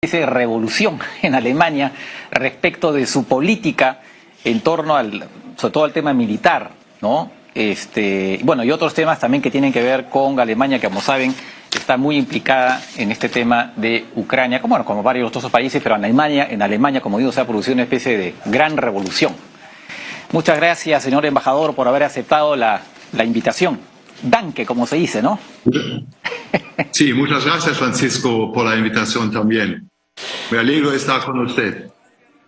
de revolución en Alemania respecto de su política en torno sobre todo al tema militar, ¿no? Bueno, y otros temas también que tienen que ver con Alemania, que como saben está muy implicada en este tema de Ucrania, como varios otros países, pero en Alemania, como digo, se ha producido una especie de gran revolución. Muchas gracias, señor embajador, por haber aceptado la invitación. Danke, como se dice, ¿no? Sí, muchas gracias, Francisco, por la invitación también. Me alegro de estar con usted.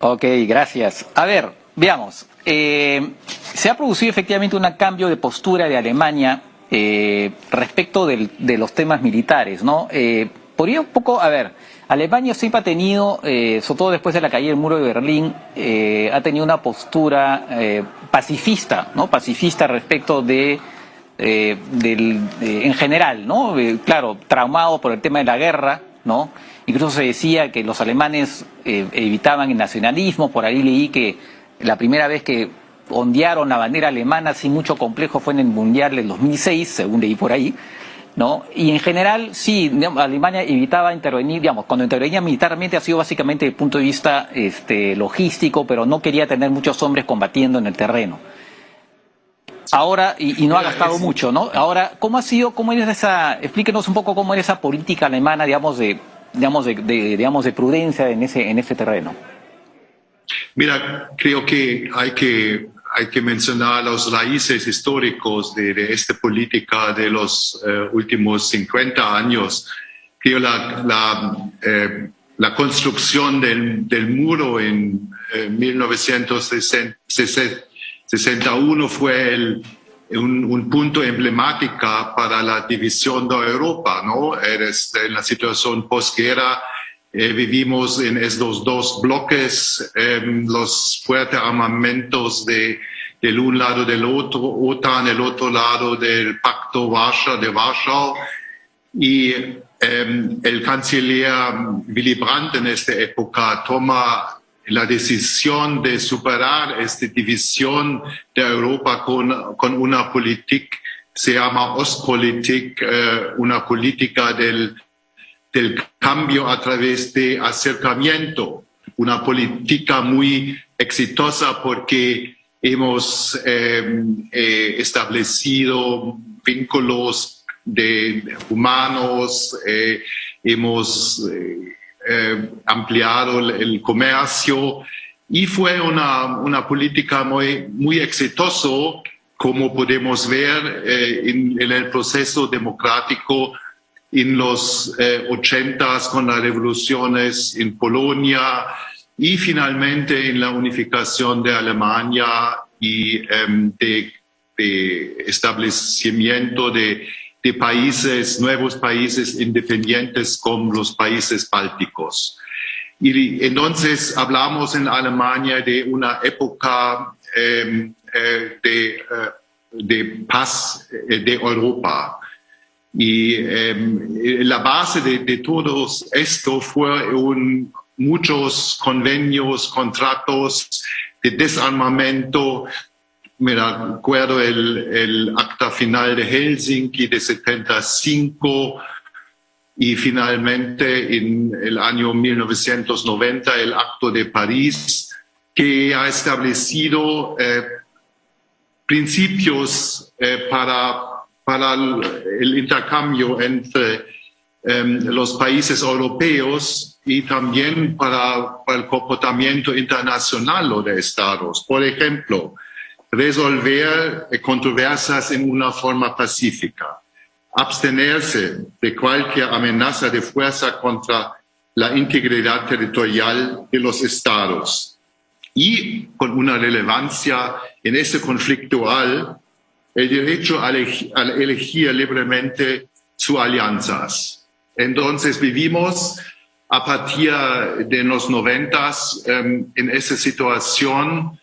Ok, gracias. A ver, veamos. Se ha producido efectivamente un cambio de postura de Alemania respecto de los temas militares, ¿no? Podría un poco, a ver, Alemania siempre ha tenido, sobre todo después de la caída del muro de Berlín, ha tenido una postura pacifista, ¿no? Pacifista respecto en general, ¿no? Claro, traumado por el tema de la guerra, ¿no? Incluso se decía que los alemanes evitaban el nacionalismo. Por ahí leí que la primera vez que ondearon la bandera alemana sin mucho complejo fue en el Mundial del 2006, según leí por ahí, ¿no? Y en general, sí, Alemania evitaba intervenir, digamos, cuando intervenía militarmente ha sido básicamente desde el punto de vista logístico, pero no quería tener muchos hombres combatiendo en el terreno. Ahora, y no ha gastado mucho, ¿no? Ahora, explíquenos un poco cómo era esa política alemana, digamos, de prudencia en ese terreno. Mira, creo que hay que mencionar los raíces históricos de esta política de los últimos 50 años. Creo la construcción del muro en 1961 fue un punto emblemático para la división de Europa, ¿no? En la situación posguerra vivimos en estos dos bloques, los fuertes armamentos del un lado del otro, OTAN, el otro lado del Pacto de Warschau, y el canciller Willy Brandt en esta época toma la decisión de superar esta división de Europa con una política, se llama Ostpolitik, una política del cambio a través de acercamiento, una política muy exitosa porque hemos establecido vínculos humanos, hemos ampliado el comercio y fue una política muy exitosa, como podemos ver en el proceso democrático en los 80s con las revoluciones en Polonia y finalmente en la unificación de Alemania y de establecimiento de países, nuevos países independientes como los países bálticos. Y entonces hablamos en Alemania de una época de paz de Europa. Y la base de todo esto fue muchos convenios, contratos de desarmamento. Me acuerdo el acta final de Helsinki de 75 y finalmente en el año 1990 el Acto de París, que ha establecido principios para el intercambio entre los países europeos y también para el comportamiento internacional de estados. Por ejemplo, resolver controversias en una forma pacífica, abstenerse de cualquier amenaza de fuerza contra la integridad territorial de los estados y con una relevancia en ese conflicto el derecho a elegir libremente sus alianzas. Entonces vivimos a partir de los 90s en esa situación.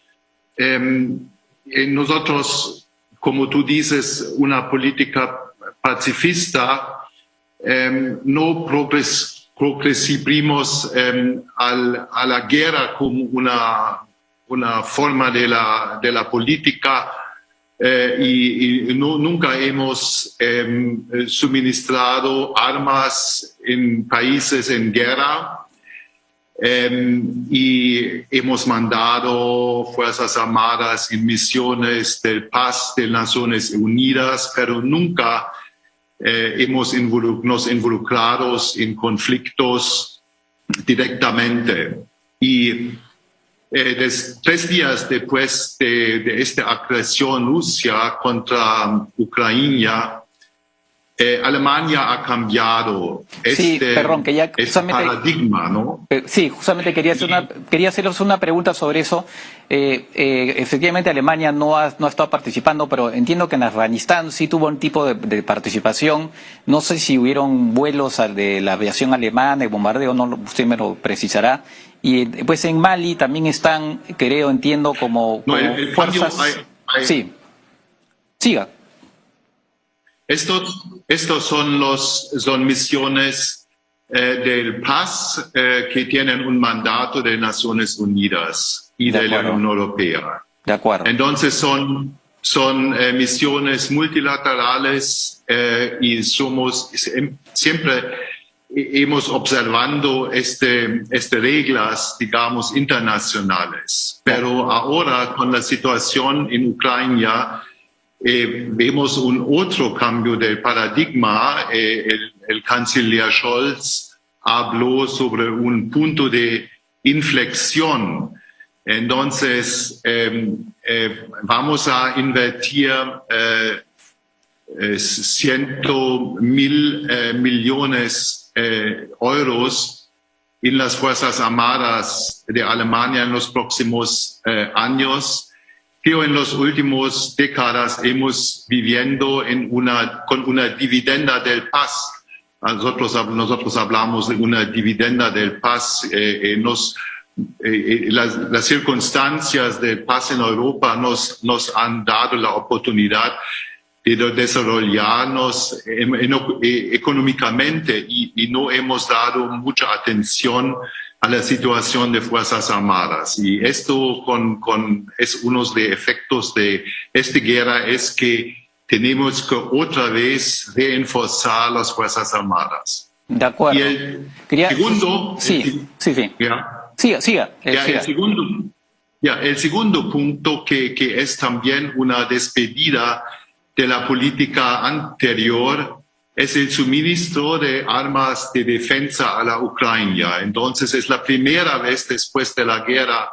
Nosotros, como tú dices, una política pacifista, no progresivimos a la guerra como una forma de la política, y nunca hemos suministrado armas en países en guerra. y hemos mandado Fuerzas Armadas en misiones de paz de Naciones Unidas, pero nunca nos involucrados en conflictos directamente. Y 3 días después de esta agresión rusa contra Ucrania, Alemania ha cambiado este paradigma, ¿no? Sí, justamente quería haceros una pregunta sobre eso. Efectivamente, Alemania no ha estado participando, pero entiendo que en Afganistán sí tuvo un tipo de participación. No sé si hubieron vuelos de la aviación alemana, de bombardeo, no, usted me lo precisará. Y pues en Mali también están, entiendo, como fuerzas... Sí, siga. Estos son misiones del paz que tienen un mandato de Naciones Unidas y de la Unión Europea. De acuerdo. Entonces son misiones multilaterales y siempre hemos observando reglas, digamos, internacionales. Pero ahora con la situación en Ucrania vemos un otro cambio de paradigma. El canciller Scholz habló sobre un punto de inflexión. Entonces, vamos a invertir 100.000 millones euros en las Fuerzas Armadas de Alemania en los próximos años. Creo en las últimas décadas hemos viviendo con una dividenda del paz. Nosotros hablamos de una dividenda del paz. Las circunstancias de paz en Europa nos han dado la oportunidad de desarrollarnos económicamente y no hemos dado mucha atención a la situación de Fuerzas Armadas. Y esto es uno de los efectos de esta guerra, es que tenemos que otra vez reforzar las Fuerzas Armadas. De acuerdo. Y el segundo... Siga. El segundo punto que es también una despedida de la política anterior es el suministro de armas de defensa a la Ucrania. Entonces es la primera vez después de la guerra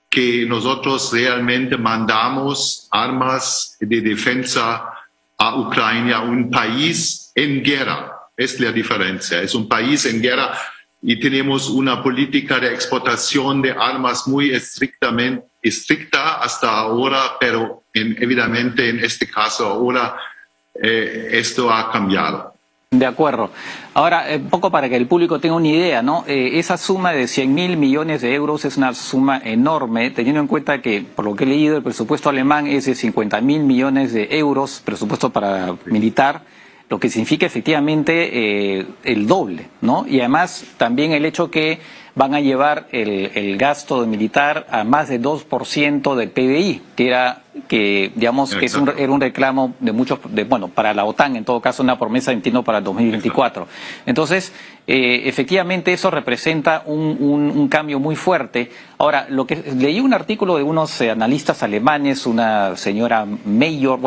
que nosotros realmente mandamos armas de defensa a Ucrania, un país en guerra. Es la diferencia. Es un país en guerra y tenemos una política de exportación de armas muy estricta hasta ahora, pero evidentemente en este caso ahora esto ha cambiado. De acuerdo. Ahora, un poco para que el público tenga una idea, ¿no? Esa suma de 100.000 millones de euros es una suma enorme, teniendo en cuenta que, por lo que he leído, el presupuesto alemán es de 50.000 millones de euros, presupuesto para militar, lo que significa efectivamente el doble, ¿no? Y además también el hecho que van a llevar el gasto militar a más de 2% del PBI, era un reclamo de muchos, para la OTAN, en todo caso una promesa, entiendo, para el 2024. Entonces, efectivamente eso representa un cambio muy fuerte. Ahora, leí un artículo de unos analistas alemanes, una señora Mayor,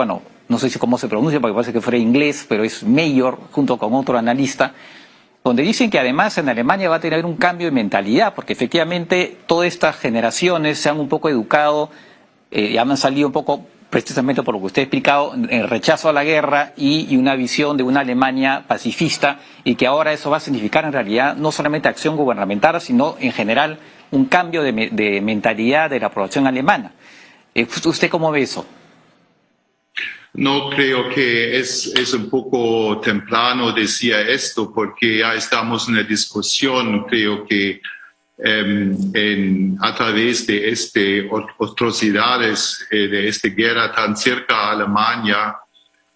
no sé cómo se pronuncia porque parece que fuera inglés, pero es Mayor, junto con otro analista, donde dicen que además en Alemania va a tener un cambio de mentalidad, porque efectivamente todas estas generaciones se han un poco educado, han salido un poco, precisamente por lo que usted ha explicado, el rechazo a la guerra y una visión de una Alemania pacifista, y que ahora eso va a significar en realidad no solamente acción gubernamental, sino en general un cambio de mentalidad de la población alemana. ¿Usted cómo ve eso? No, creo que es un poco temprano decir esto, porque ya estamos en la discusión. Creo que a través de atrocidades de esta guerra tan cerca a Alemania,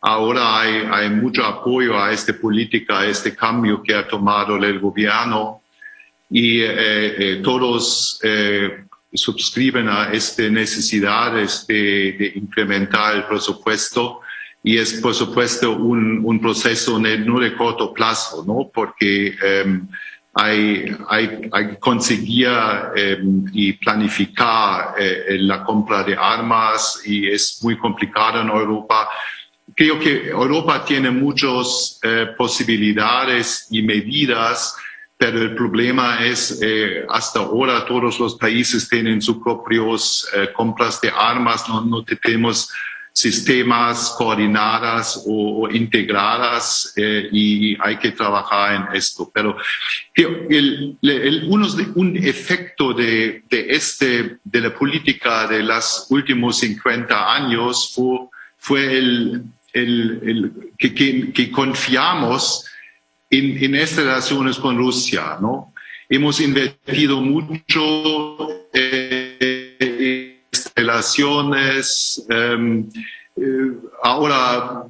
ahora hay mucho apoyo a esta política, a este cambio que ha tomado el gobierno, y todos suscriben a estas necesidades de incrementar el presupuesto, y es por supuesto un proceso no de corto plazo, ¿no? Porque hay conseguir y planificar la compra de armas y es muy complicado en Europa. Creo que Europa tiene muchas posibilidades y medidas, pero el problema es hasta ahora todos los países tienen sus propios compras de armas, no tenemos sistemas coordinadas o integradas y hay que trabajar en esto. Pero un efecto de la política de los últimos 50 años fue que confiamos en estas relaciones con Rusia, ¿no? Hemos invertido mucho en relaciones. Ahora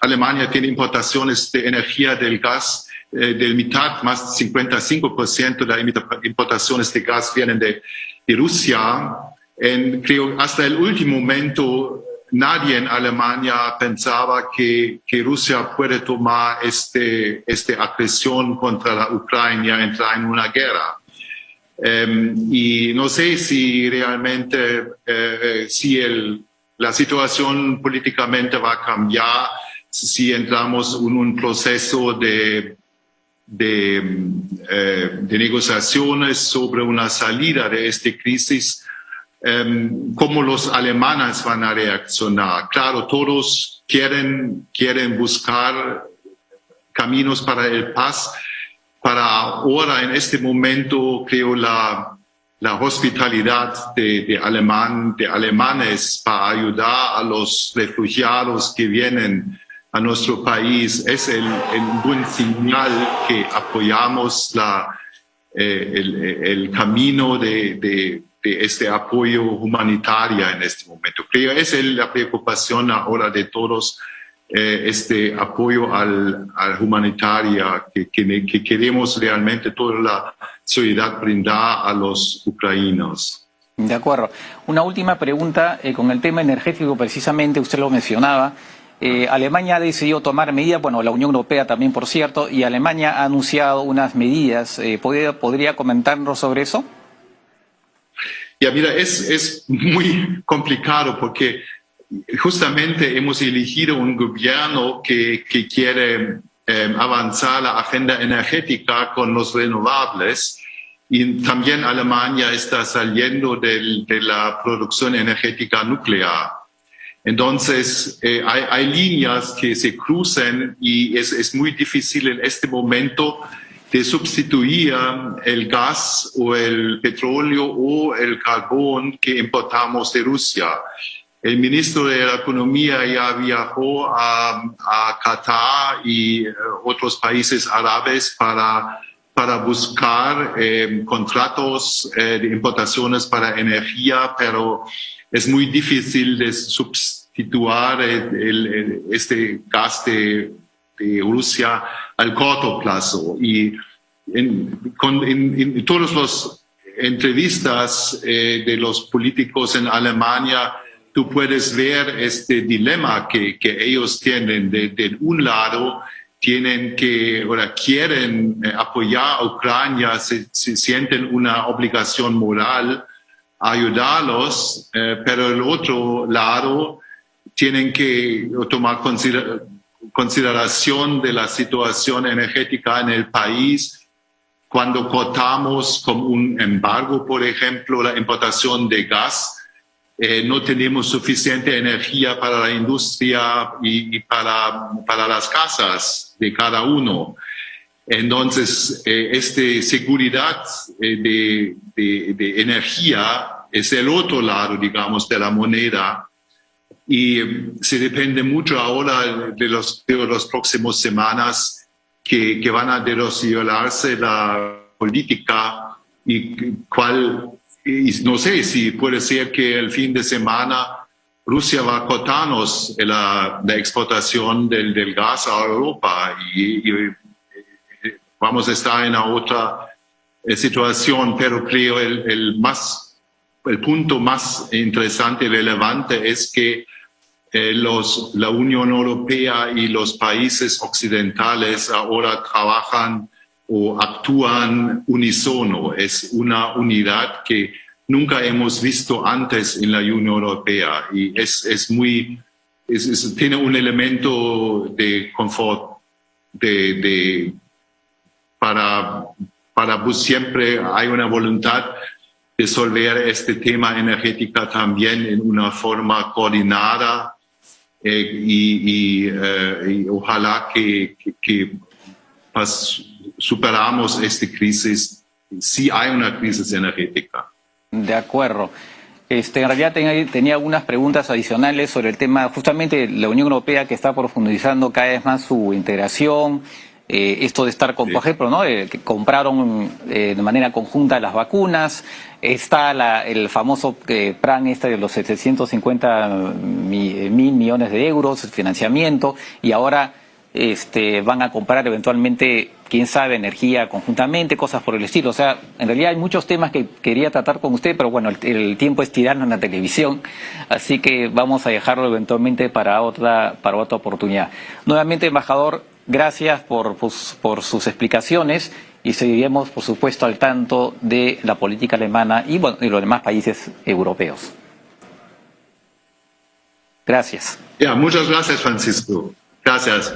Alemania tiene importaciones de energía del gas del mitad, más 55% de las importaciones de gas vienen de Rusia. Creo hasta el último momento nadie en Alemania pensaba que Rusia puede tomar esta agresión contra la Ucrania, entrar en una guerra. Y no sé si realmente la situación políticamente va a cambiar, si entramos en un proceso de negociaciones sobre una salida de esta crisis. Cómo los alemanes van a reaccionar. Claro, todos quieren buscar caminos para el paz. Para ahora, en este momento, creo la hospitalidad de alemanes para ayudar a los refugiados que vienen a nuestro país es el buen señal que apoyamos el camino de este apoyo humanitario en este momento. Creo que esa es la preocupación ahora de todos, este apoyo al humanitario que queremos realmente toda la solidaridad brindar a los ucranianos. De acuerdo. Una última pregunta con el tema energético, precisamente usted lo mencionaba. Alemania ha decidido tomar medidas, bueno, la Unión Europea también, por cierto, y Alemania ha anunciado unas medidas. ¿Podría comentarnos sobre eso? Ya, mira, es muy complicado porque justamente hemos elegido un gobierno que quiere avanzar la agenda energética con los renovables y también Alemania está saliendo de la producción energética nuclear. Entonces, hay líneas que se cruzan y es muy difícil en este momento de sustituir el gas o el petróleo o el carbón que importamos de Rusia. El ministro de la Economía ya viajó a Qatar y otros países árabes para buscar contratos de importaciones para energía, pero es muy difícil de sustituir este gas de Rusia al corto plazo. Y en todas las entrevistas de los políticos en Alemania, tú puedes ver este dilema que ellos tienen. De un lado, quieren apoyar a Ucrania, se sienten una obligación moral a ayudarlos, pero el otro lado tienen que tomar consideración de la situación energética en el país. Cuando cortamos con un embargo, por ejemplo, la importación de gas, no tenemos suficiente energía para la industria y para las casas de cada uno. Entonces, esta seguridad de energía es el otro lado, digamos, de la moneda. Y se depende mucho ahora de las próximas semanas que van a desarrollarse la política y no sé si puede ser que el fin de semana Rusia va a cortarnos la exportación del gas a Europa y vamos a estar en otra situación, pero creo el punto más interesante y relevante es que la Unión Europea y los países occidentales ahora trabajan o actúan unísono. Es una unidad que nunca hemos visto antes en la Unión Europea y tiene un elemento de confort para siempre hay una voluntad de resolver este tema energético también en una forma coordinada y ojalá que superamos esta crisis, si hay una crisis energética. De acuerdo. En realidad tenía algunas preguntas adicionales sobre el tema, justamente la Unión Europea que está profundizando cada vez más su integración, esto de estar con, por ejemplo, ¿no? Que compraron de manera conjunta las vacunas, está el famoso plan de los 750 mil millones de euros, financiamiento, y ahora van a comprar eventualmente, quién sabe, energía conjuntamente, cosas por el estilo. O sea, en realidad hay muchos temas que quería tratar con usted, pero bueno, el tiempo es tirano en la televisión, así que vamos a dejarlo eventualmente para otra oportunidad. Nuevamente, embajador, gracias por sus explicaciones y seguiremos, por supuesto, al tanto de la política alemana y, bueno, y los demás países europeos. Gracias. Muchas gracias, Francisco. Gracias.